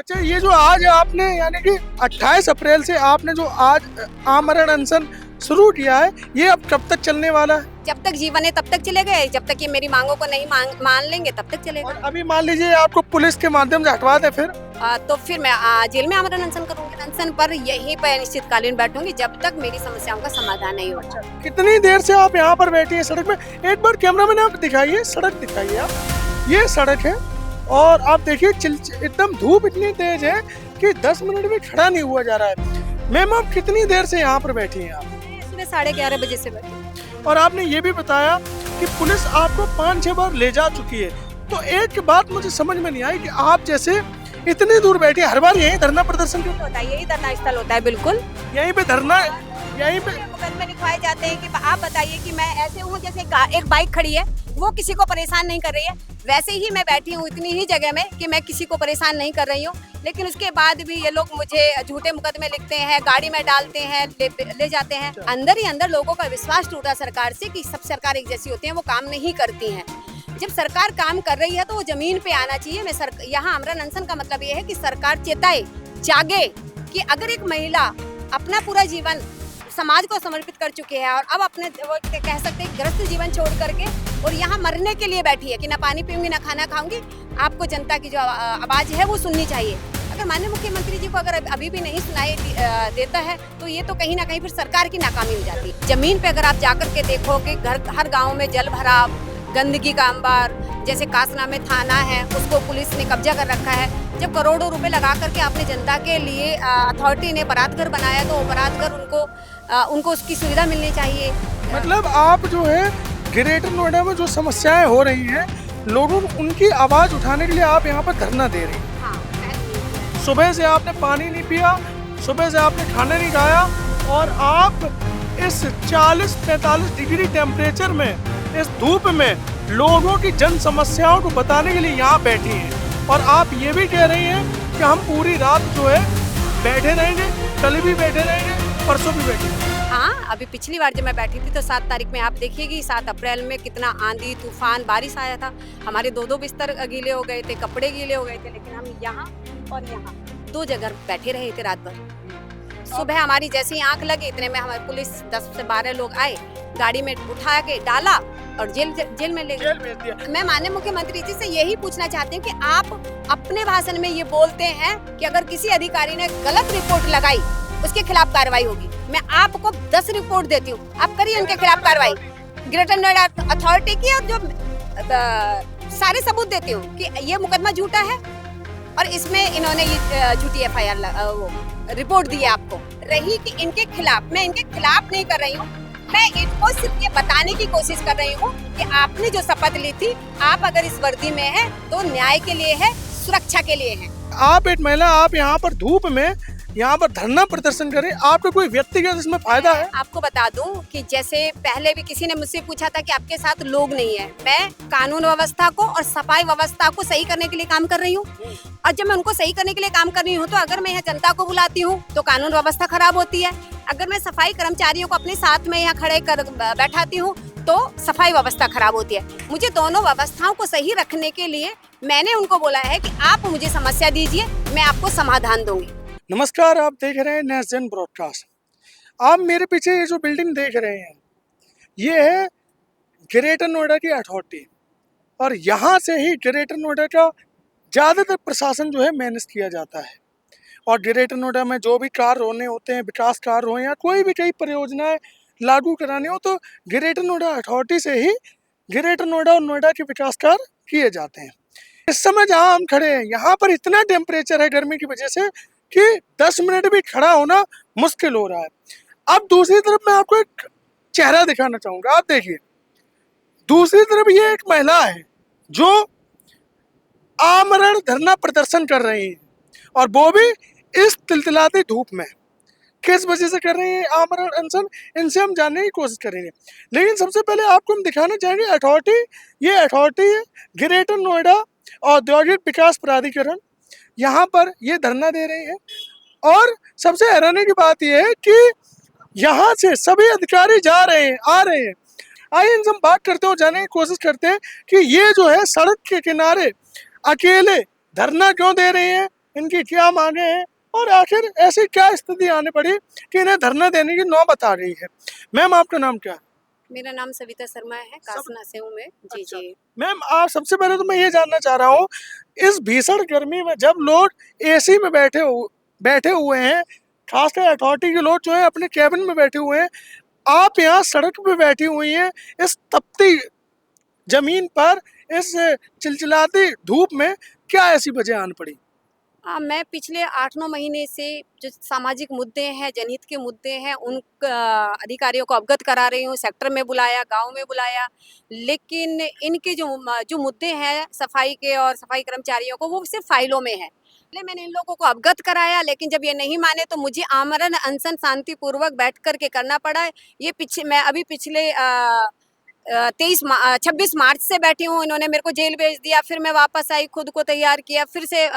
अच्छा, ये जो आज आपने यानी कि 28 अप्रैल से आपने जो आज आमरण अनशन शुरू किया है, ये अब कब तक चलने वाला है? जब तक जीवन है तब तक चलेगा, जब तक ये मेरी मांगों को नहीं मान लेंगे तब तक और चलेगा। अभी मान लीजिए आपको पुलिस के माध्यम से हटवा दे फिर? तो फिर मैं जेल में आमरण अनशन करूंगी। अनशन पर यहीं पर अनिश्चितकालीन बैठूंगी जब तक मेरी समस्याओं का समाधान नहीं होगा। कितनी देर से आप यहाँ पर बैठी हैं सड़क में? एक बार कैमरामैन आप दिखाइए, सड़क दिखाइए आप। ये सड़क है और आप देखिए एकदम धूप इतनी तेज है कि 10 मिनट भी खड़ा नहीं हुआ जा रहा है। मैम, आप कितनी देर से यहाँ पर बैठी हैं आप? सुबह 11:30 बजे से बैठी। और आपने ये भी बताया कि पुलिस आपको 5-6 बार ले जा चुकी है। तो एक बात मुझे समझ में नहीं आई कि आप जैसे इतनी दूर बैठे हर बार यही धरना प्रदर्शन क्यों होता है? यही धरना स्थल होता है। बिल्कुल यहीं पे धरना, यहीं पे मुकदमे लिखवाए जाते हैं कि आप बताइए कि मैं ऐसे हूँ जैसे एक बाइक खड़ी है, वो किसी को परेशान नहीं कर रही है, वैसे ही मैं बैठी हूँ इतनी ही जगह में कि मैं किसी को परेशान नहीं कर रही हूँ। लेकिन उसके बाद भी ये लोग मुझे झूठे मुकदमे लिखते हैं, गाड़ी में डालते हैं, ले जाते हैं। अंदर ही अंदर लोगों का विश्वास टूटा सरकार से कि सब सरकार एक जैसी होती है, वो काम नहीं करती हैं। जब सरकार काम कर रही है तो वो जमीन पे आना चाहिए। यहाँ आमरण अनशन का मतलब ये है कि सरकार चेताए, जागे कि अगर एक महिला अपना पूरा जीवन समाज को समर्पित कर चुकी है और अब अपने वो कह सकते हैं ग्रस्त जीवन छोड़ करके और यहाँ मरने के लिए बैठी है कि ना पानी पीऊंगी ना खाना खाऊंगी, आपको जनता की जो आवाज है वो सुननी चाहिए। अगर माननीय मुख्यमंत्री जी को अगर अभी भी नहीं सुनाई देता है तो ये तो कहीं ना कहीं फिर सरकार की नाकामी हो जाती है। जमीन पे अगर आप जाकर के देखोगे, हर गाँव में जल भराव, गंदगी का अंबार, जैसे कासना में थाना है उसको पुलिस ने कब्जा कर रखा है। जब करोड़ों रुपए लगा करके आपने जनता के लिए अथॉरिटी ने बारात घर बनाया तो बारात घर उनको उसकी सुविधा मिलनी चाहिए। मतलब आप जो है ग्रेटर नोएडा में जो समस्याएं हो रही हैं, लोगों को उनकी आवाज उठाने के लिए आप यहाँ पर धरना दे रही हैं। हाँ, सुबह से आपने पानी नहीं पिया, सुबह से आपने खाना नहीं खाया और आप इस 40-45 डिग्री टेम्परेचर में, इस धूप में लोगों की जन समस्याओं को बताने के लिए यहाँ बैठी हैं। और आप ये भी कह रही हैं कि हम पूरी रात जो है बैठे रहेंगे, कल भी बैठे रहेंगे, परसों भी बैठेंगे। हाँ, अभी पिछली बार जब मैं बैठी थी तो 7 तारीख में आप देखिएगी, 7 अप्रैल में कितना आंधी तूफान बारिश आया था। हमारे 2-2 बिस्तर गीले हो गए थे, कपड़े गीले हो गए थे, लेकिन हम यहाँ और यहाँ 2 जगह बैठे रहे थे रात भर। सुबह हमारी जैसी आंख लगी इतने में हमारी पुलिस 10 से 12 लोग आए, गाड़ी में उठा के डाला और जेल में ले गए। मैं माननीय मुख्यमंत्री जी से यही पूछना चाहती हूँ कि आप अपने भाषण में ये बोलते हैं कि अगर किसी अधिकारी ने गलत रिपोर्ट लगाई उसके खिलाफ कार्रवाई होगी। मैं आपको 10 रिपोर्ट देती हूँ, आप करिए उनके खिलाफ कार्रवाई, ग्रेटर नोएडा अथॉरिटी की, और जो सारे सबूत देती हूँ कि ये मुकदमा झूठा है और इसमें इन्होंने ये झूठी FIR वो रिपोर्ट दी है आपको। रही कि इनके खिलाफ, मैं इनके खिलाफ नहीं कर रही हूँ, मैं इनको सिर्फ ये बताने की कोशिश कर रही हूँ कि आपने जो शपथ ली थी, आप अगर इस वर्दी में है तो न्याय के लिए है, सुरक्षा के लिए है। आप एक महिला, आप यहाँ पर धूप में यहाँ पर धरना प्रदर्शन करें, आपका कोई व्यक्तिगत इसमें फायदा है? आपको बता दूं कि जैसे पहले भी किसी ने मुझसे पूछा था कि आपके साथ लोग नहीं है, मैं कानून व्यवस्था को और सफाई व्यवस्था को सही करने के लिए काम कर रही हूँ। और जब मैं उनको सही करने के लिए काम कर रही हूँ तो अगर मैं यहाँ जनता को बुलाती हूँ तो कानून व्यवस्था खराब होती है। अगर मैं सफाई कर्मचारियों को अपने साथ में यहाँ खड़े कर बैठाती हूँ तो सफाई व्यवस्था खराब होती है। मुझे दोनों व्यवस्थाओं को सही रखने के लिए मैंने उनको बोला है कि आप मुझे समस्या दीजिए, मैं आपको समाधान दूंगी। नमस्कार, आप देख रहे हैं नेशनल ब्रॉडकास्ट। आप मेरे पीछे ये जो बिल्डिंग देख रहे हैं, ये है ग्रेटर नोएडा की अथॉरिटी और यहाँ से ही ग्रेटर नोएडा का ज़्यादातर प्रशासन जो है मैनेज किया जाता है। और ग्रेटर नोएडा में जो भी कार्य होने होते हैं, विकास कार्य हो या कोई भी कई परियोजनाएं लागू कराने हो, तो ग्रेटर नोएडा अथॉरिटी से ही ग्रेटर नोएडा और नोएडा के विकास कार्य किए जाते हैं। इस समय जहाँ हम खड़े हैं, यहाँ पर इतना टेम्परेचर है गर्मी की वजह से कि 10 मिनट भी खड़ा होना मुश्किल हो रहा है। अब दूसरी तरफ मैं आपको एक चेहरा दिखाना चाहूँगा। आप देखिए, दूसरी तरफ ये एक महिला है जो आमरण धरना प्रदर्शन कर रही है और वो भी इस तिलतिलाती धूप में। किस वजह से कर रही है आमरण अनशन, इनसे हम जानने की कोशिश करेंगे। लेकिन सबसे पहले आपको हम दिखाना चाहेंगे अथॉरिटी। ये अथॉरिटी है ग्रेटर नोएडा औद्योगिक विकास प्राधिकरण, यहाँ पर ये धरना दे रही है। और सबसे हैरानी की बात यह है कि यहाँ से सभी अधिकारी जा रहे हैं, आ रहे हैं। आइए इनसे हम बात करते हो, जानने की कोशिश करते हैं कि ये जो है सड़क के किनारे अकेले धरना क्यों दे रहे हैं, इनकी क्या मांगे हैं और आखिर ऐसी क्या स्थिति आने पड़ी कि इन्हें धरना देने की नौबत आ रही है। मैम, आपका नाम क्या है? मेरा नाम सविता शर्मा है, कासना से हूँ मैं। जी अच्छा। जी। मैम, आप सबसे पहले तो मैं ये जानना चाह रहा हूँ, इस भीषण गर्मी में जब लोग एसी में बैठे हुए हैं, खासकर अथॉरिटी के लोग जो है अपने कैबिन में बैठे हुए हैं, आप यहाँ सड़क पे बैठी हुई हैं इस तपती जमीन पर, इस चिलचिलाती धूप में, क्या ऐसी वजह आन पड़ी? मैं पिछले 8-9 महीने से जो सामाजिक मुद्दे हैं, जनहित के मुद्दे हैं, उन अधिकारियों को अवगत करा रही हूँ। सेक्टर में बुलाया, गाँव में बुलाया, लेकिन इनके जो मुद्दे हैं सफाई के और सफाई कर्मचारियों को, वो सिर्फ फाइलों में है। पहले मैंने इन लोगों को अवगत कराया, लेकिन जब ये नहीं माने तो मुझे आमरण अनशन शांतिपूर्वक बैठ कर के करना पड़ा। ये मैं अभी पिछले 26 मार्च से बैठी हूँ। इन्होंने मेरे को जेल भेज दिया, फिर मैं वापस आई, खुद को तैयार किया, फिर से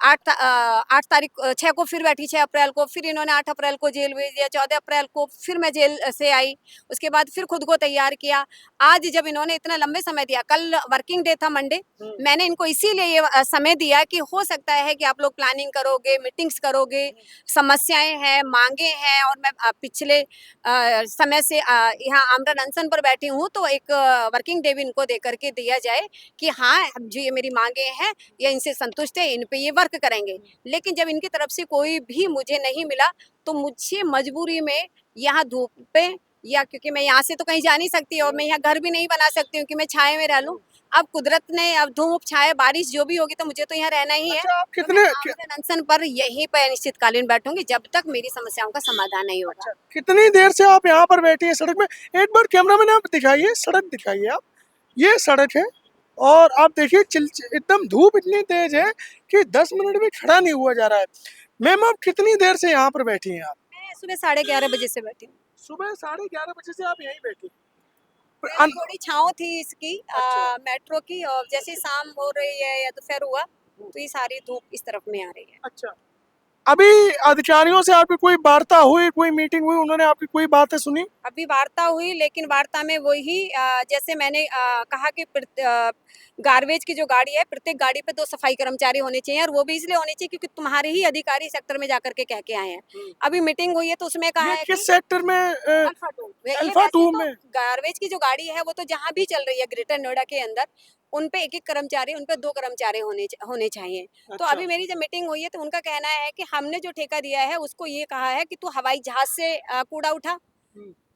8 तारीख 6 को फिर बैठी, 6 अप्रैल को, फिर इन्होंने 8 अप्रैल को जेल भेज दिया, 14 अप्रैल को फिर मैं जेल से आई, उसके बाद फिर खुद को तैयार किया। आज जब इन्होंने इतना लंबे समय दिया, कल वर्किंग डे था मंडे, मैंने इनको इसीलिए ये समय दिया कि हो सकता है कि आप लोग प्लानिंग करोगे, मीटिंग्स करोगे, समस्याएं हैं, मांगे हैं, और मैं पिछले समय से यहाँ आमरण अनशन पर बैठी हूँ, तो एक वर्किंग डे भी इनको दे करके दिया जाए कि हाँ, जो ये मेरी मांगे हैं, ये इनसे संतुष्ट है, इन पे ये वर्क करेंगे। लेकिन जब इनकी तरफ से कोई भी मुझे नहीं मिला, तो मुझे मजबूरी में यहाँ धूप पे, या क्योंकि मैं यहाँ से तो कहीं जा नहीं सकती और मैं यहाँ घर भी नहीं बना सकती हूँ कि मैं छाए में रह लूँ। अब कुदरत ने, अब धूप छाए बारिश जो भी होगी, तो मुझे तो यहाँ रहना ही है। अच्छा, आप तो कितने मैं आमरण अनशन पर यहीं पर अनिश्चितकालीन बैठूंगी जब तक मेरी समस्याओं का समाधान नहीं होगा। कितनी देर से आप यहाँ पर बैठी हैं सड़क में? एक बार कैमरा मैन आप दिखाइए, सड़क दिखाइए आप। ये सड़क है और आप देखिए एकदम धूप इतनी तेज है कि 10 मिनट भी खड़ा नहीं हुआ जा रहा है। मैम, आप कितनी देर से यहाँ पर बैठी हैं आप? मैं सुबह 11:30 बजे से बैठी हूँ। सुबह 11:30 बजे से आप यहीं बैठी? थोड़ी छाँव थी इसकी, अच्छा। मेट्रो की, और जैसे शाम हो रही है या दोपहर हुआ, तो ये सारी धूप इस तरफ में आ रही है। अच्छा, अभी अधिकारियों से आपकी कोई वार्ता हुई, कोई मीटिंग हुई, उन्होंने आपकी कोई बातें सुनी? अभी वार्ता हुई, लेकिन वार्ता में वही जैसे मैंने कहा कि गार्बेज की जो गाड़ी है, प्रत्येक गाड़ी पे 2 सफाई कर्मचारी होने चाहिए, और वो भी इसलिए होने चाहिए क्योंकि तुम्हारे ही अधिकारी सेक्टर में जाकर के कह के आए हैं। अभी मीटिंग हुई है तो उसमें कहा ये है किस कि सेक्टर में? अल्फा 2, अल्फा 2 में? गार्बेज की जो गाड़ी है वो तो जहाँ भी चल रही है ग्रेटर नोएडा के अंदर, उन पे 1-1 कर्मचारी, उन पे 2 कर्मचारी होने चाहिए। तो अच्छा। अभी मेरी जब मीटिंग हुई है तो उनका कहना है कि हमने जो ठेका दिया है उसको ये कहा है कि तू हवाई जहाज से कूड़ा उठा,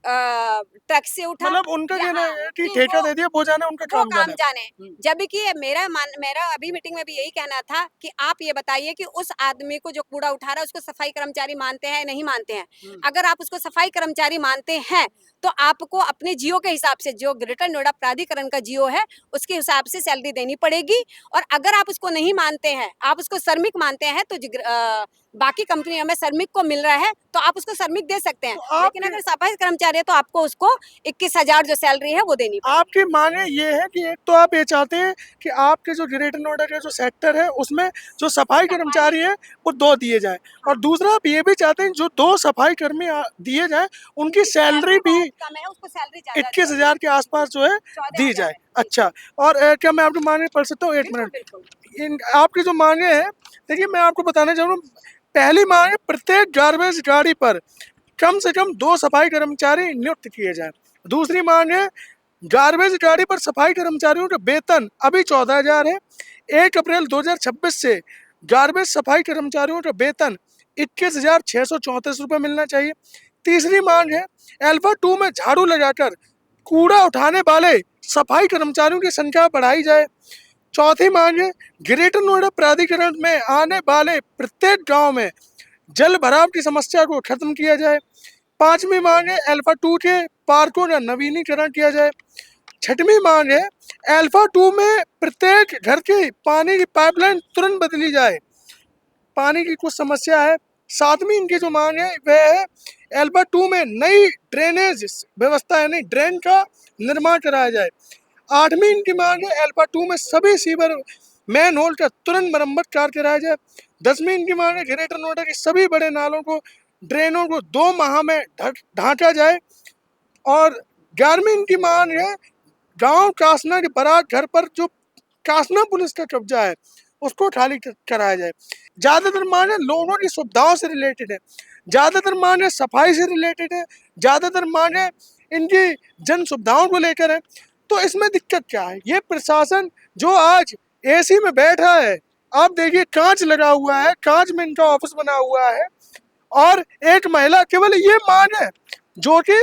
ट्रक से उठा, मतलब उनका या कहना हाँ, है कि कि ठेका वो दे दिया, वो जाने उनका वो काम काम जाने। जाने। जबकि मेरा अभी मीटिंग में भी यही कहना था कि आप ये बताइए कि उस आदमी को जो कूड़ा उठा रहा है उसको सफाई कर्मचारी मानते हैं, नहीं मानते हैं? अगर आप उसको सफाई कर्मचारी मानते हैं तो आपको अपने जियो के हिसाब से, जो ग्रेटर नोएडा प्राधिकरण का जियो है, उसके हिसाब से सैलरी देनी पड़ेगी। और अगर आप उसको नहीं मानते हैं, आप उसको श्रमिक मानते हैं, तो बाकी कंपनियों में श्रमिक को मिल रहा है तो आप उसको श्रमिक दे सकते हैं। तो लेकिन अगर सफाई कर्मचारी है तो आपको उसको 21,000 जो सैलरी है वो देनी पड़ेगी। आपकी मांगे ये है कि एक तो आप ये चाहते हैं कि आपके जो ग्रेटर नोएडा का जो सेक्टर है उसमें जो सफाई कर्मचारी है वो 2 दिए जाएं, और दूसरा आप ये भी चाहते हैं जो 2 सफाई कर्मी दिए जाएं उनकी सैलरी भी कम है, उसको सैलरी ज्यादा 21,000 के आसपास जो है दी जाए। अच्छा, और क्या मैं आपकी मांगे पढ़ सकता हूँ? 1 मिनट। आपकी जो मांगे हैं, देखिए मैं आपको बताना चाह रहा हूँ। पहली मांग है, प्रत्येक गार्बेज गाड़ी पर कम से कम 2 सफाई कर्मचारी नियुक्त किए जाएं। दूसरी मांग है, गार्बेज गाड़ी पर सफाई कर्मचारियों का वेतन अभी 14,000 है, 1 अप्रैल 2026 से गार्बेज सफाई कर्मचारियों का वेतन 21,634 रुपये मिलना चाहिए। तीसरी मांग है, अल्फा 2 में झाड़ू लगाकर कूड़ा उठाने वाले सफाई कर्मचारियों की संख्या बढ़ाई जाए। चौथी मांग है, ग्रेटर नोएडा प्राधिकरण में आने वाले प्रत्येक गांव में जल भराव की समस्या को खत्म किया जाए। पांचवी मांग है, अल्फा 2 के पार्कों का नवीनीकरण किया जाए। छठवीं मांग है, अल्फा 2 में प्रत्येक घर की पानी की पाइपलाइन तुरंत बदली जाए, पानी की कुछ समस्या है। सातवीं इनकी जो मांग है वह है, अल्फा 2 में नई ड्रेनेज व्यवस्था यानी ड्रेन का निर्माण कराया जाए। आठवीं इनकी मांग है, अल्फा 2 में सभी सीवर मैन होल का तुरंत मरम्मत कार्य कराया जाए। 10वीं इनकी मांग है, ग्रेटर नोएडा के सभी बड़े नालों को, ड्रेनों को 2 माह में ढांका जाए। और 11वीं इनकी मांग है, गांव कासना के बारात घर पर जो कासना पुलिस का कब्जा है उसको खाली कराया जाए। ज़्यादातर माने लोगों की सुविधाओं से रिलेटेड है, ज़्यादातर माने सफाई से रिलेटेड है, ज़्यादातर माने इनकी जन सुविधाओं को लेकर है। तो इसमें दिक्कत क्या है? ये प्रशासन जो आज एसी में बैठा है, आप देखिए कांच लगा हुआ है, कांच में इनका ऑफिस बना हुआ है, और एक महिला केवल ये मांग है जो कि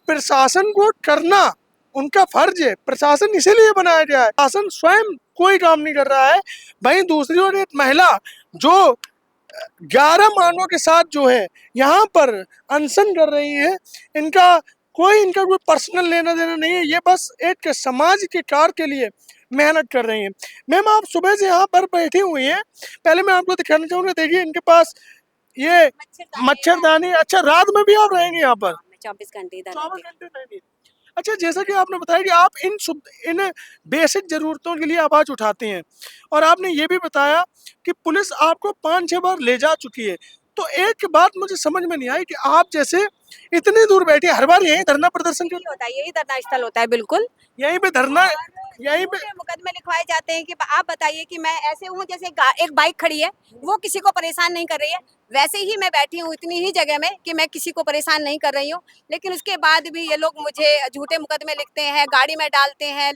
प्रशासन को करना उनका फर्ज है, प्रशासन इसीलिए बनाया गया है। प्रशासन स्वयं कोई काम नहीं कर रहा है, वहीं दूसरी ओर एक महिला जो 11 मानवों के साथ जो है यहाँ पर अनशन कर रही है, इनका कोई पर्सनल लेना देना नहीं है, ये बस एक समाज के कार्य के लिए मेहनत कर रही हैं। मैम, आप सुबह से यहाँ पर बैठी हुई हैं, पहले मैं आपको दिखाना चाहूँगा, देखिए इनके पास ये मच्छरदानी। अच्छा, रात में भी आप रहेंगे यहाँ पर? 24 घंटे इधर 24 घंटे रहेंगे। अच्छा, जैसा कि आपने बताया कि आप इन बेसिक ज़रूरतों के लिए आवाज़ उठाते हैं, और आपने ये भी बताया कि पुलिस आपको 5-6 बार ले जा चुकी है। तो एक बात मुझे समझ में नहीं आई कि आप जैसे इतनी दूर बैठे हर बार यहीं धरना प्रदर्शन यही होता है, यही धरना स्थल होता है, बिल्कुल यहीं पे धरना, यहीं पे मुकदमे लिखवाए जाते हैं कि आप बताइए कि मैं ऐसे हूँ जैसे एक बाइक खड़ी है, वो किसी को परेशान नहीं कर रही है, वैसे ही मैं बैठी हूँ इतनी ही जगह में कि मैं किसी को परेशान नहीं कर रही हूँ, लेकिन उसके बाद भी ये लोग मुझे झूठे मुकदमे लिखते हैं, गाड़ी में डालते हैं,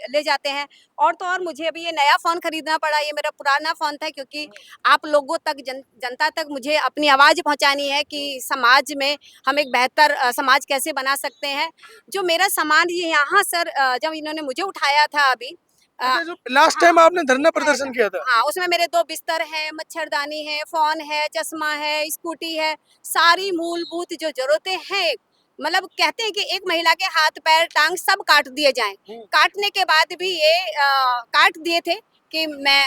ले जाते हैं। और तो और मुझे अभी ये नया फ़ोन खरीदना पड़ा, ये मेरा पुराना फ़ोन था, क्योंकि आप लोगों तक जनता तक मुझे अपनी आवाज़ पहुँचानी है कि समाज में हम एक बेहतर समाज कैसे बना सकते हैं। जो मेरा सामान ये यहाँ सर जब इन्होंने मुझे उठाया था अभी, जो लास्ट टाइम आपने धरना प्रदर्शन किया था, हाँ, उसमें मेरे 2 बिस्तर है, मच्छरदानी है, फोन है, चश्मा है, स्कूटी है, सारी मूलभूत जो जरूरतें हैं, मतलब कहते हैं कि एक महिला के हाथ पैर टांग सब काट दिए जाएं। काटने के बाद भी ये काट दिए थे कि मैं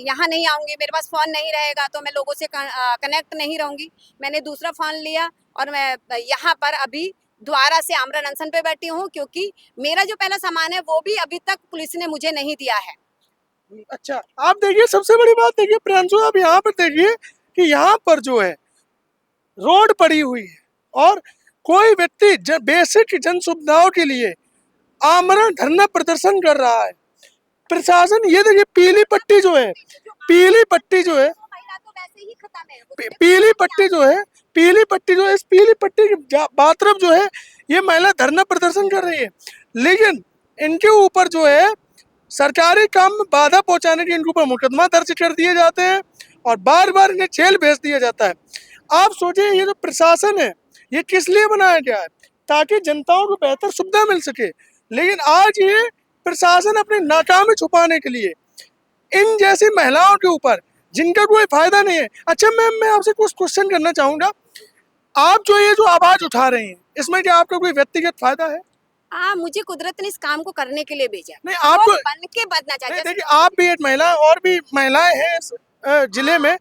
यहाँ नहीं आऊंगी, मेरे पास फोन नहीं रहेगा तो मैं लोगों से कनेक्ट नहीं रहूंगी। मैंने दूसरा फोन लिया और मैं यहाँ पर अभी दोबारा से आमरण अनशन पे बैठी हूँ, क्योंकि मेरा जो पहला सामान है वो भी अभी तक पुलिस ने मुझे नहीं दिया है। अच्छा, आप देखिए सबसे बड़ी बात देखिए प्रियांशु, आप यहाँ पर देखिए कि यहाँ पर जो है रोड पड़ी हुई है, और कोई व्यक्ति बेसिक जन सुविधाओं के लिए आमरण धरना प्रदर्शन कर रहा है। प्रशासन, ये देखिए पीली पट्टी जो है, पीली पट्टी जो है, पीली पट्टी जो है, पीली पट्टी जो है, इस पीली पट्टी की बात तरफ जो है ये महिला धरना प्रदर्शन कर रही है, लेकिन इनके ऊपर जो है सरकारी काम में बाधा पहुंचाने के इनके ऊपर मुकदमा दर्ज कर दिए जाते हैं और बार बार इन्हें जेल भेज दिया जाता है। आप सोचिए, ये जो प्रशासन है ये किस लिए बनाया गया है? ताकि जनताओं को बेहतर सुविधा मिल सके, लेकिन आज ये प्रशासन अपनी नाकामी छुपाने के लिए इन जैसी महिलाओं के ऊपर जिनका कोई फायदा नहीं है। अच्छा मैम, मैं आपसे कुछ क्वेश्चन करना चाहूँगा, आप जो ये जो आवाज़ उठा रहे हैं इसमें क्या आपका कोई व्यक्तिगत फायदा है? मुझे कुदरत ने इस काम को करने के लिए भेजा। नहीं, आपको बन के बदना चाहिए। देखिए, आप भी एक महिला, और भी महिलाएं हैं इस जिले में,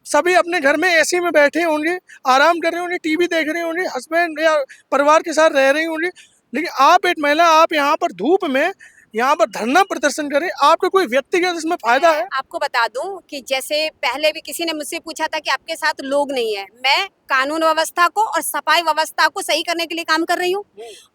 सभी अपने घर में एसी में बैठे होंगे, आराम कर रहे होंगे, टीवी देख रहे होंगे, हस्बैंड या परिवार के साथ रह रही होंगी, लेकिन आप एक महिला, आप यहाँ पर धूप में यहाँ पर धरना प्रदर्शन करें, आपका कोई व्यक्तिगत इसमें फायदा है? आपको बता दूं कि जैसे पहले भी किसी ने मुझसे पूछा था कि आपके साथ लोग नहीं है, मैं कानून व्यवस्था को और सफाई व्यवस्था को सही करने के लिए काम कर रही हूँ।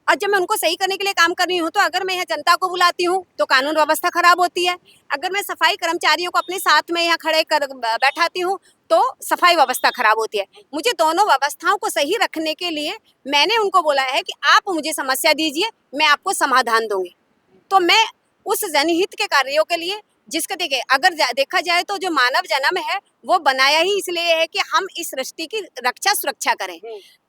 और जब मैं उनको सही करने के लिए काम कर रही हूँ, तो अगर मैं यहाँ जनता को बुलाती हूँ तो कानून व्यवस्था खराब होती है। अगर मैं सफाई कर्मचारियों को अपने साथ में यहाँ खड़े कर बैठाती हूँ तो सफाई व्यवस्था खराब होती है। मुझे दोनों व्यवस्थाओं को सही रखने के लिए मैंने उनको बोला है कि आप मुझे समस्या दीजिए, मैं आपको समाधान दूंगी। तो मैं उस जनहित के कार्यों के लिए, जिसका देखिए अगर देखा जाए तो जो मानव जन्म है वो बनाया ही इसलिए है कि हम इस सृष्टि की रक्षा सुरक्षा करें।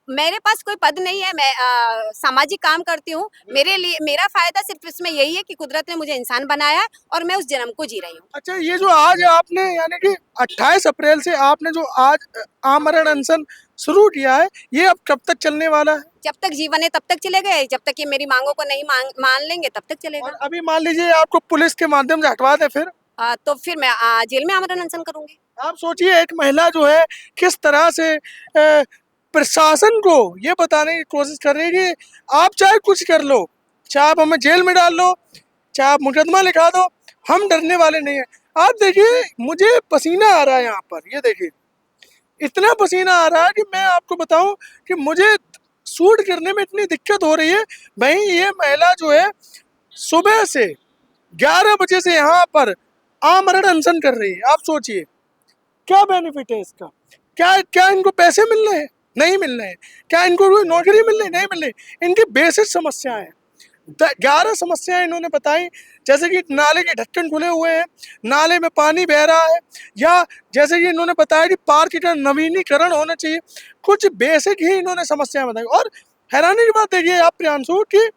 मेरे पास कोई पद नहीं है, मैं सामाजिक काम करती हूँ। मेरे लिए मेरा फायदा सिर्फ इसमें यही है कि कुदरत ने मुझे इंसान बनाया है और मैं उस जन्म को जी रही हूँ। अच्छा, ये जो आज आपने यानी कि 28 अप्रैल से आपने जो आज आमरण अनशन शुरू किया है, ये अब कब तक चलने वाला है? जब तक जीवन है तब तक चलेगा, जब तक ये मेरी मांगों को नहीं मान लेंगे तब तक चलेगा। और अभी मान लीजिए आपको पुलिस के माध्यम से हटवा दे, फिर तो फिर मैं जेल में आमरण अनशन करूंगी। आप सोचिए, एक महिला जो है किस तरह से प्रशासन को ये बताने की कोशिश कर रही है कि आप चाहे कुछ कर लो, चाहे आप हमें जेल में डाल लो, चाहे आप मुकदमा लिखा दो, हम डरने वाले नहीं हैं। आप देखिए, मुझे पसीना आ रहा है यहाँ पर, ये देखिए इतना पसीना आ रहा है कि मैं आपको बताऊं कि मुझे शूट करने में इतनी दिक्कत हो रही है। भाई, ये महिला जो है सुबह से 11 बजे से यहाँ पर आमरण अनशन कर रही है। आप सोचिए क्या बेनिफिट है इसका? क्या क्या इनको पैसे मिल रहे हैं? नहीं मिल रहे हैं। क्या इनको कोई नौकरी मिल रही? नहीं मिल रही। इनकी बेसिक समस्याएं 11 समस्याएं इन्होंने बताई, जैसे कि नाले के ढक्कन खुले हुए हैं, नाले में पानी बह रहा है, या जैसे कि इन्होंने बताया कि पार्क का नवीनीकरण होना चाहिए। कुछ बेसिक ही इन्होंने समस्याएं बताई। और हैरानी की बात देखिए आप प्रियांशु कि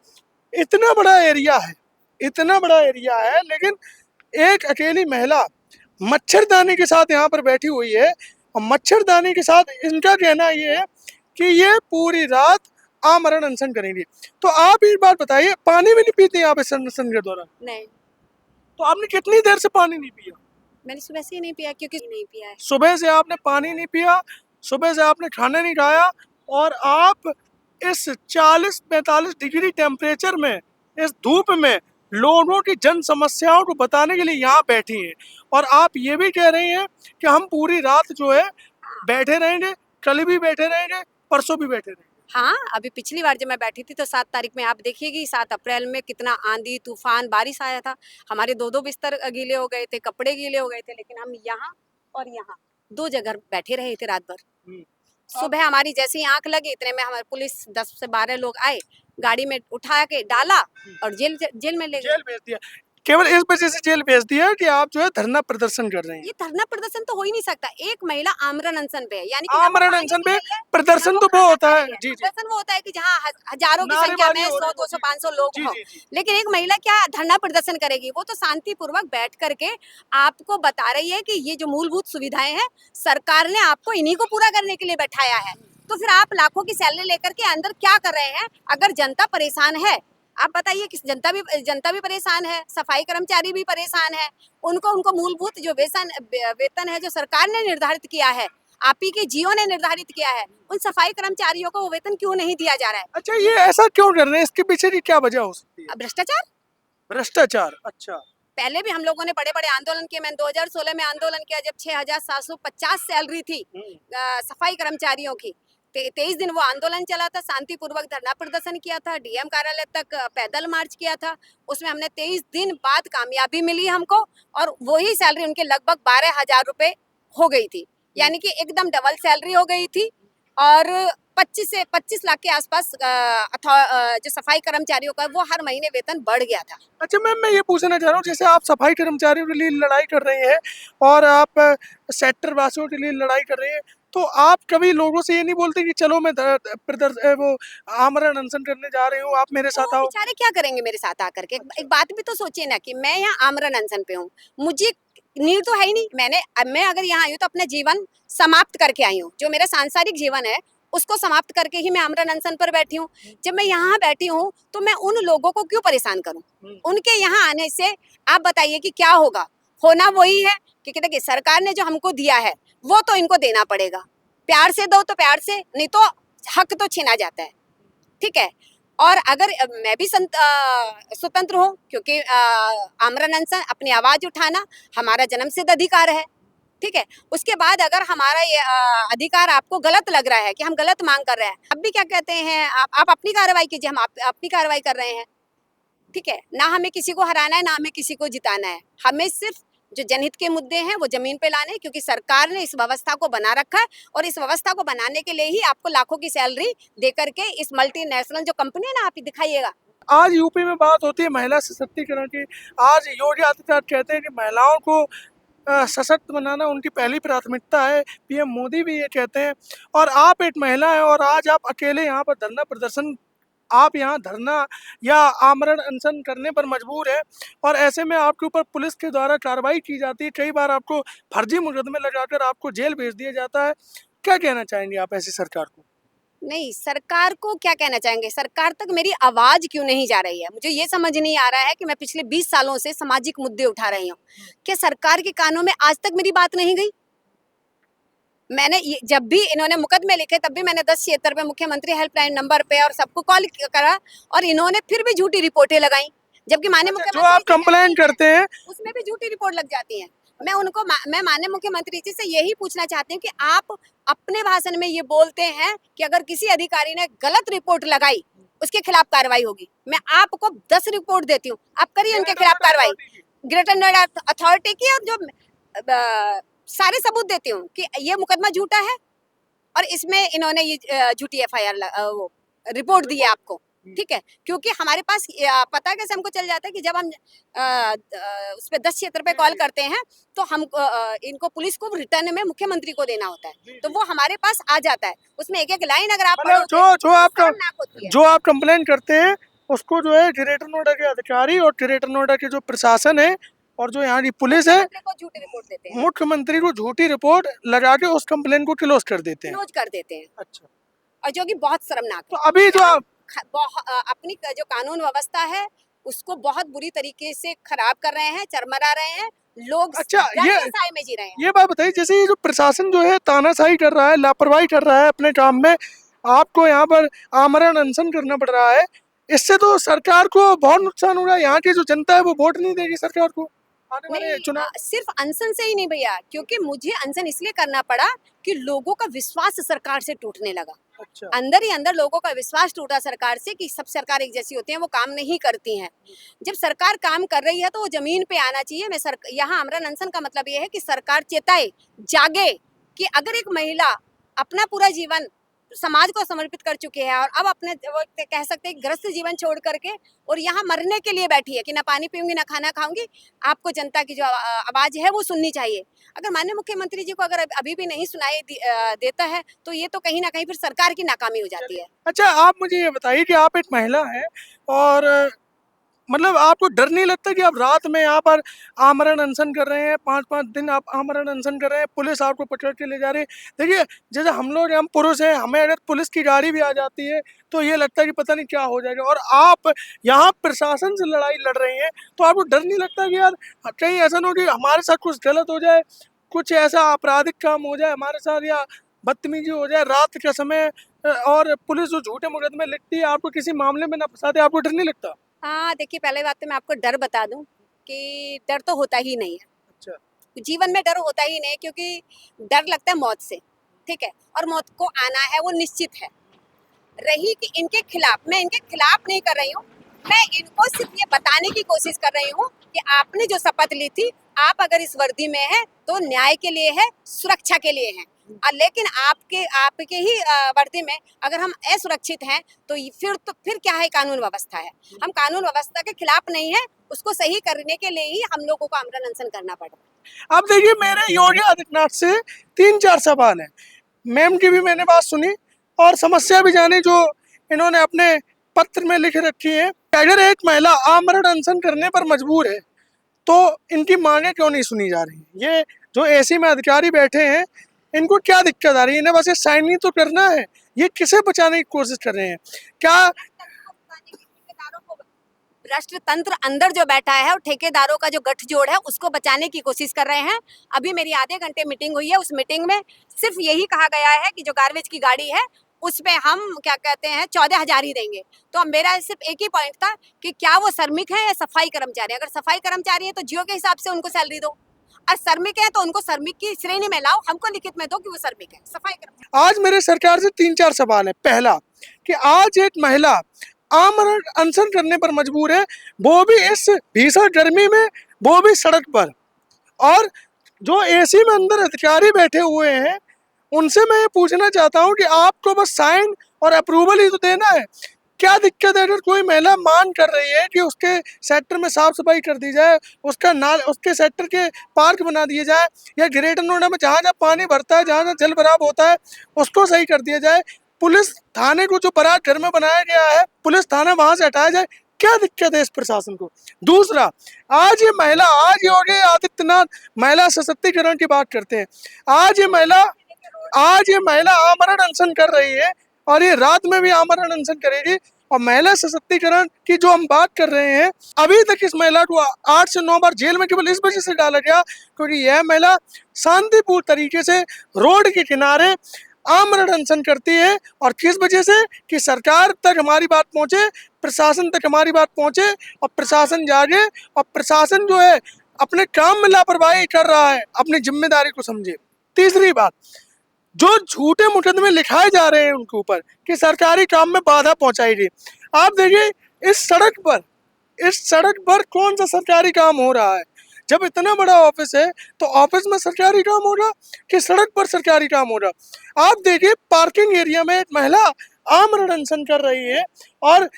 इतना बड़ा एरिया है, इतना बड़ा एरिया है, लेकिन एक अकेली महिला मच्छरदानी के साथ यहाँ पर बैठी हुई है। और मच्छरदानी के साथ इनका कहना ये है कि ये पूरी रात आमरण अनशन करेंगे। तो आप एक बात बताइए, पानी भी नहीं पीती आप इस अनशन के दौरान? नहीं, तो आपने कितनी देर से पानी नहीं पिया? मैंने सुबह से ही नहीं पिया, क्योंकि नहीं पिया है। सुबह से आपने पानी नहीं पिया, सुबह से आपने खाना नहीं खाया, और आप इस 40-45 डिग्री टेम्परेचर में, इस धूप में लोगों की जन समस्याओं को बताने के लिए यहाँ बैठी हैं। और आप ये भी कह रही हैं कि हम पूरी रात जो है बैठे रहेंगे, कल भी बैठे रहेंगे, परसों भी बैठे रहेंगे। हाँ, अभी पिछली बार जब मैं बैठी थी तो 7 तारीख में आप देखिएगी, 7 अप्रैल में कितना आंधी, तूफान, बारिश आया था। हमारे 2-2 बिस्तर गीले हो गए थे, कपड़े गीले हो गए थे, लेकिन हम यहाँ और यहाँ 2 जगह बैठे रहे थे रात भर। सुबह हमारी जैसे ही आंख लगी, इतने में हमारे पुलिस 10 से 12 लोग आए, गाड़ी में उठा के डाला और जेल में ले गए। जेल भेज दिया। केवल इस वजह से जेल भेज दिया कि आप जो है धरना प्रदर्शन कर रहे हैं। ये धरना प्रदर्शन तो हो ही नहीं सकता। एक महिला आमरण अनशन पे है, यानी कि आमरण अनशन पे प्रदर्शन तो वो होता है। जी जी। प्रदर्शन वो होता है कि जहाँ हजारों की संख्या नारेबाजी में हो 100, रही 200, है। 500 लोग जी हों, जी जी। लेकिन एक महिला क्या धरना प्रदर्शन करेगी? वो तो शांतिपूर्वक बैठ करके आपको बता रही है कि ये जो मूलभूत सुविधाएं हैं, सरकार ने आपको इन्हीं को पूरा करने के लिए बैठाया है। तो फिर आप लाखों की सैलरी लेकर के अंदर क्या कर रहे हैं? अगर जनता परेशान है, आप बताइए कि जनता भी परेशान है, सफाई कर्मचारी भी परेशान है। उनको मूलभूत जो वेतन है जो सरकार ने निर्धारित किया है, आप ही के जियो ने निर्धारित किया है, उन सफाई कर्मचारियों को वो वेतन क्यों नहीं दिया जा रहा है? अच्छा, ये ऐसा क्यों कर रहे हैं? इसके पीछे की क्या वजह हो सकती है? भ्रष्टाचार। भ्रष्टाचार। अच्छा। पहले भी हम लोगों ने बड़े-बड़े आंदोलन किए। मैंने 2016 में आंदोलन किया जब 6,750 सैलरी थी सफाई कर्मचारियों की। 23 दिन वो आंदोलन चला था, शांतिपूर्वक धरना प्रदर्शन किया था, डीएम कार्यालय तक पैदल मार्च किया था। उसमें हमने 23 दिन बाद कामयाबी मिली हमको, और वही सैलरी उनके लगभग 12,000 रुपए हो गई थी, यानी कि एकदम डबल सैलरी हो गई थी। और 25 लाख के आसपास जो सफाई कर्मचारियों का वो हर महीने वेतन बढ़ गया था। अच्छा मैम, मैं ये पूछना चाह रहा हूँ, जैसे आप सफाई कर्मचारियों के लिए लड़ाई कर रही हैं और आप सेक्टर वासियों के लिए लड़ाई कर रही हैं, तो आप कभी लोगों से ये नहीं बोलते कि चलो मैं वो आमरण अनशन करने जा रही हूँ, आप मेरे साथ वो आओ? बेचारे क्या करेंगे मेरे साथ आकर के? एक बात भी तो सोचिए ना कि मैं यहाँ आमरण अनशन पे हूँ, मुझे नीड तो है ही नहीं। मैं अगर यहाँ आई हूँ तो अपना जीवन समाप्त करके आई हूँ। जो मेरा सांसारिक जीवन है उसको समाप्त करके ही मैं आमरण अनशन पर बैठी हूँ। जब मैं यहाँ बैठी हूँ तो मैं उन लोगों को क्यों परेशान करूँ? उनके यहाँ आने से आप बताइए कि क्या होगा? होना वही है कि देखिए सरकार ने जो हमको दिया है वो तो इनको देना पड़ेगा। प्यार से दो तो प्यार से, नहीं तो हक तो छीना जाता है। ठीक है। और अगर मैं भी स्वतंत्र हूँ, क्योंकि आमरण अनशन अपनी आवाज उठाना हमारा जन्मसिद्ध अधिकार है। ठीक है। उसके बाद अगर हमारा ये अधिकार आपको गलत लग रहा है कि हम गलत मांग कर रहे हैं, अब भी क्या कहते हैं, आप अपनी कार्रवाई कीजिए, हम अपनी कार्रवाई कर रहे हैं। ठीक है। ना हमें किसी को हराना है, ना हमें किसी को जिताना है। हमें सिर्फ जो जनहित के मुद्दे हैं वो जमीन पे लाने हैं, क्योंकि सरकार ने इस व्यवस्था को बना रखा है, और इस व्यवस्था को बनाने के लिए ही आपको लाखों की सैलरी दे करके इस मल्टीनेशनल जो कंपनी है ना, आप दिखाइएगा। आज यूपी में बात होती है महिला सशक्तिकरण की। आज योगी आदित्यनाथ कहते हैं कि महिलाओं को सशक्त बनाना उनकी पहली प्राथमिकता है। पीएम मोदी भी ये कहते हैं, और आप एक महिला हैं और आज आप अकेले यहाँ पर धरना प्रदर्शन, आप यहाँ धरना या आमरण अनशन करने पर मजबूर है, और ऐसे में आपके ऊपर पुलिस के द्वारा कार्रवाई की जाती है। कई बार आपको फर्जी मुकदमे लगाकर आपको जेल भेज दिया जाता है। क्या कहना चाहेंगे आप ऐसी सरकार को? नहीं, सरकार को क्या कहना चाहेंगे? सरकार तक मेरी आवाज क्यों नहीं जा रही है? मुझे ये समझ नहीं आ रहा है कि मैं पिछले 20 सालों से सामाजिक मुद्दे उठा रही हूँ। क्या सरकार के कानों में आज तक मेरी बात नहीं गई? मैंने जब भी इन्होंने मुकदमे लिखे तब भी मैंने 1076 पे मुख्यमंत्री हेल्पलाइन नंबर पे और सबको कॉल करा, और इन्होंने फिर भी झूठी रिपोर्टें लगाई, जबकि माननीय जो मुख्यमंत्री आप कंप्लेन करते हैं उसमें भी झूठी रिपोर्ट लग जाती है। मैं माननीय मुख्यमंत्री जी से यही पूछना चाहती हूँ कि आप अपने भाषण में ये बोलते हैं कि अगर किसी अधिकारी ने गलत रिपोर्ट लगाई उसके खिलाफ कार्रवाई होगी। मैं आपको 10 रिपोर्ट देती हूँ, आप करिए उनके खिलाफ कार्रवाई। ग्रेटर नोएडा अथॉरिटी की, और जो सारे सबूत देती हूँ कि ये मुकदमा झूठा है और इसमें इन्होंने ये झूठी एफआईआर वो रिपोर्ट दी है आपको, ठीक है। क्योंकि हमारे पास पता कैसे हमको चल जाता है कि जब हम उस पे 1076 पे कॉल करते हैं तो हम इनको पुलिस को रिटर्न में मुख्यमंत्री को देना होता है, तो वो हमारे पास आ जाता है। उसमें एक एक लाइन अगर आप मतलब जो आप कंप्लेन करते हैं उसको जो है ग्रेटर नोएडा के अधिकारी और ग्रेटर नोएडा के जो प्रशासन है और जो यहाँ की पुलिस है को झूठी रिपोर्ट देते हैं, मुख्यमंत्री को झूठी रिपोर्ट लगा के उस कंप्लेन को क्लोज कर देते हैं। क्लोज कर देते हैं। अच्छा, और जो कि बहुत शर्मनाक तो है। अभी जो आप अपनी जो कानून व्यवस्था है उसको बहुत बुरी तरीके से खराब कर रहे हैं, चरमरा रहे हैं लोग। अच्छा, ये साए में जी रहे हैं। ये बात बताइए, जैसे ये जो प्रशासन जो है तानाशाही कर रहा है, लापरवाही कर रहा है अपने काम में, आपको यहाँ पर आमरण अनशन करना पड़ रहा है, इससे तो सरकार को बहुत नुकसान हो रहा है। यहाँ की जो जनता है वो वोट नहीं देगी सरकार को आने वाले चुनाव। सिर्फ अनशन से ही नहीं भैया, क्योंकि मुझे अनशन इसलिए करना पड़ा कि लोगों का विश्वास सरकार से टूटने लगा। अच्छा, अंदर ही अंदर लोगों का विश्वास टूटा सरकार से कि सब सरकार एक जैसी होती है, वो काम नहीं करती हैं। जब सरकार काम कर रही है तो वो जमीन पे आना चाहिए। मैं यहाँ आमरण अनशन का मतलब ये है कि सरकार चेताए, जागे कि अगर एक महिला अपना पूरा जीवन समाज को समर्पित कर चुकी है और अब अपने वो कह सकते हैं ग्रस्त जीवन छोड़ करके और यहाँ मरने के लिए बैठी है कि ना पानी पीऊंगी ना खाना खाऊंगी, आपको जनता की जो आवाज है वो सुननी चाहिए। अगर माननीय मुख्यमंत्री जी को अगर अभी भी नहीं सुनाई देता है तो ये तो कहीं ना कहीं फिर सरकार की नाकामी हो जाती है। अच्छा, आप मुझे ये बताइए कि आप एक महिला हैं और मतलब आपको डर नहीं लगता कि आप रात में यहाँ पर आमरण अनशन कर रहे हैं, 5-5 दिन आप आमरण अनशन कर रहे हैं, पुलिस आपको पकड़ के ले जा रही है? देखिए, जैसे हम पुरुष हैं, हमें अगर पुलिस की गाड़ी भी आ जाती है तो ये लगता है कि पता नहीं क्या हो जाएगा, और आप यहाँ प्रशासन से लड़ाई लड़ रही हैं, तो आपको डर नहीं लगता कि यार कहीं ऐसा ना हो कि हमारे साथ कुछ गलत हो जाए, कुछ ऐसा आपराधिक काम हो जाए हमारे साथ, या बदतमीजी हो जाए रात के समय, और पुलिस जो झूठे मुकदमे लिखती है आपको किसी मामले में ना फंसाते, आपको डर नहीं लगता? हाँ देखिए, पहले बात तो मैं आपको डर बता दूं कि डर तो होता ही नहीं है। अच्छा, जीवन में डर होता ही नहीं, क्योंकि डर लगता है मौत से, ठीक है, और मौत को आना है वो निश्चित है। रही कि इनके खिलाफ, मैं इनके खिलाफ नहीं कर रही हूँ, मैं इनको सिर्फ ये बताने की कोशिश कर रही हूँ कि आपने जो शपथ ली थी, आप अगर इस वर्दी में है तो न्याय के लिए है, सुरक्षा के लिए है। लेकिन आपके ही वर्दी में अगर हम असुरक्षित हैं तो फिर क्या है, कानून व्यवस्था है। हम कानून व्यवस्था के खिलाफ नहीं है, उसको सही करने के लिए ही हम लोगों को आमरण अनशन करना पड़ रहा है। अब देखिए, मेरे योगी आदित्यनाथ से 3-4 सवाल हैं। मैम की भी मैंने बात सुनी और समस्या भी जानी जो इन्होंने अपने पत्र में लिख रखी है। अगर एक महिला आमरण अनशन करने पर मजबूर है तो इनकी मांगे क्यों नहीं सुनी जा रही? ये जो एसी में अधिकारी बैठे हैं, इनको क्या दिक्कत आ रही है? इन्हें बस ये साइन ही तो करना है, ये किसे बचाने की कोशिश कर रहे हैं? क्या राष्ट्र तंत्र अंदर जो बैठा है और ठेकेदारों का जो गठजोड़ है उसको बचाने की कोशिश कर रहे हैं। अभी मेरी आधे घंटे मीटिंग हुई है, उस मीटिंग में सिर्फ यही कहा गया है कि जो गार्बेज की गाड़ी है उसमें हम क्या कहते हैं 14,000 ही देंगे। तो अब मेरा सिर्फ एक ही पॉइंट था कि क्या वो श्रमिक है या सफाई कर्मचारी। अगर सफाई कर्मचारी है तो जियो के हिसाब से उनको सैलरी दो, और श्रमिक है तो उनको श्रमिक की श्रेणी में लाओ, हमको लिखित में दो कि वो श्रमिक है, सफाई कर्मचारी। आज मेरे सरकार से 3-4 सवाल है। पहला कि आज एक महिला आमरण अनशन करने पर मजबूर है, वो भी इस भीषण गर्मी में, वो भी सड़क पर, और जो एसी में अंदर अधिकारी बैठे हुए हैं उनसे मैं ये पूछना चाहता हूँ कि आपको बस साइन और अप्रूवल ही तो देना है। क्या दिक्कत है अगर कोई महिला मांग कर रही है कि उसके सेक्टर में साफ सफाई कर दी जाए, उसके सेक्टर के पार्क बना दिए जाए, या ग्रेटर नोएडा में जहाँ जहाँ पानी भरता है, जहाँ जहाँ जल भराव होता है उसको सही कर दिया जाए, पुलिस थाने को जो बरात घर में बनाया गया है पुलिस थाना वहां से हटाया जाए? क्या दिक्कत है इस प्रशासन को? दूसरा, आज योगी आदित्यनाथ महिला सशक्तिकरण की बात करते हैं। आज ये महिला आमरण अनशन कर रही है और ये रात में भी आमरण अनशन करेगी। और महिला सशक्तिकरण की जो हम बात कर रहे हैं, अभी तक इस महिला को 8 से 9 बार जेल में केवल इस वजह से डाला गया क्योंकि यह महिला शांतिपूर्ण तरीके से रोड के किनारे आमरण अनशन करती है। और किस वजह से? कि सरकार तक हमारी बात पहुंचे, प्रशासन तक हमारी बात पहुंचे, और प्रशासन जागे, और प्रशासन जो है अपने काम में लापरवाही कर रहा है, अपनी जिम्मेदारी को समझे। तीसरी बात, जो झूठे मुकदमे लिखाए जा रहे हैं उनके ऊपर कि सरकारी काम में बाधा पहुंचाएगी, आप देखिए इस सड़क पर कौन सा सरकारी काम हो रहा है? जब इतना बड़ा ऑफिस है तो ऑफिस में सरकारी काम होगा कि सड़क पर सरकारी काम होगा। आप देखिए पार्किंग एरिया में एक महिला आमरण अनशन कर रही है और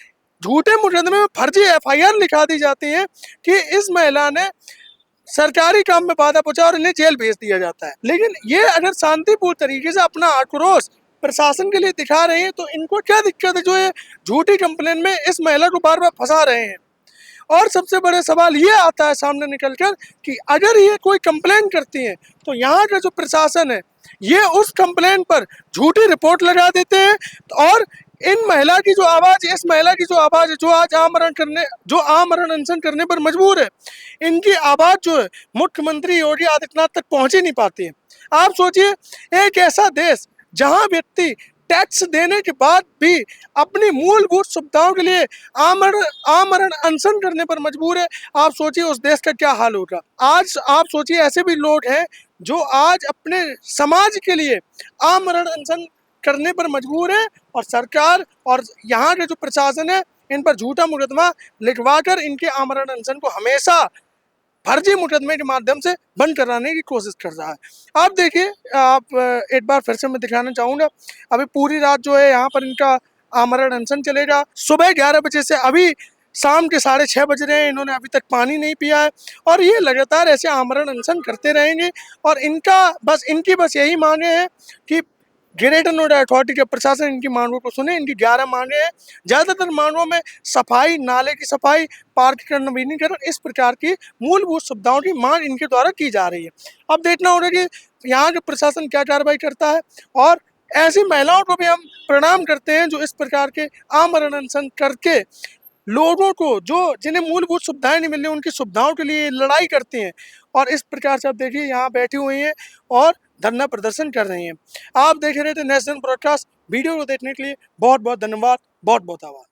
झूठे मुकदमे में फर्जी एफआईआर लिखा दी जाती है कि इस महिला ने सरकारी काम में बाधा पहुंचा और इन्हें जेल भेज दिया जाता है। लेकिन ये अगर शांतिपूर्ण तरीके से अपना आक्रोश प्रशासन के लिए दिखा रहे हैं तो इनको क्या दिक्कत है जो ये झूठी कंप्लेन में इस महिला को बार बार फंसा रहे हैं। और सबसे बड़ा सवाल ये आता है सामने निकलकर कि अगर ये कोई कंप्लेन करती हैं तो यहाँ का जो प्रशासन है ये उस कंप्लेन पर झूठी रिपोर्ट लगा देते हैं और इन महिला की जो आवाज़, इस महिला की जो आवाज़ है जो आज आमरण अनशन करने पर मजबूर है, इनकी आवाज़ जो है मुख्यमंत्री योगी आदित्यनाथ तक पहुंच ही नहीं पाती है। आप सोचिए एक ऐसा देश जहां व्यक्ति टैक्स देने के बाद भी अपनी मूलभूत सुविधाओं के लिए आमरण अनशन करने पर मजबूर है, आप सोचिए उस देश का क्या हाल होगा। आज आप सोचिए ऐसे भी लोग हैं जो आज अपने समाज के लिए आमरण अनशन करने पर मजबूर है और सरकार और यहाँ के जो प्रशासन है इन पर झूठा मुकदमा लिखवाकर इनके आमरण अनशन को हमेशा फर्जी मुकदमे के माध्यम से बंद कराने की कोशिश कर रहा है। आप देखिए, आप एक बार फिर से मैं दिखाना चाहूँगा, अभी पूरी रात जो है यहाँ पर इनका आमरण अनशन चलेगा। सुबह 11 बजे से अभी शाम के 6:30 बज रहे हैं, इन्होंने अभी तक पानी नहीं पिया है और ये लगातार ऐसे आमरण अनशन करते रहेंगे और इनकी बस यही मांगे हैं कि ग्रेटर नोएडा अथॉरिटी के प्रशासन इनकी मांगों को सुने। इनकी 11 मांगे हैं, ज़्यादातर मांगों में सफाई, नाले की सफाई, पार्क का नवीनीकरण, इस प्रकार की मूलभूत सुविधाओं की मांग इनके द्वारा की जा रही है। अब देखना होगा कि यहाँ के प्रशासन क्या कार्रवाई करता है और ऐसी महिलाओं को भी हम प्रणाम करते हैं जो इस प्रकार के आमरण अनशन करके लोगों को जिन्हें मूलभूत सुविधाएं नहीं मिल रही उनकी सुविधाओं के लिए लड़ाई करती हैं और इस प्रकार से आप देखिए यहाँ बैठी हुई हैं और धरना प्रदर्शन कर रही हैं। आप देख रहे थे नेशनल ब्रॉडकास्ट। वीडियो को देखने के लिए बहुत बहुत धन्यवाद, बहुत बहुत आभार।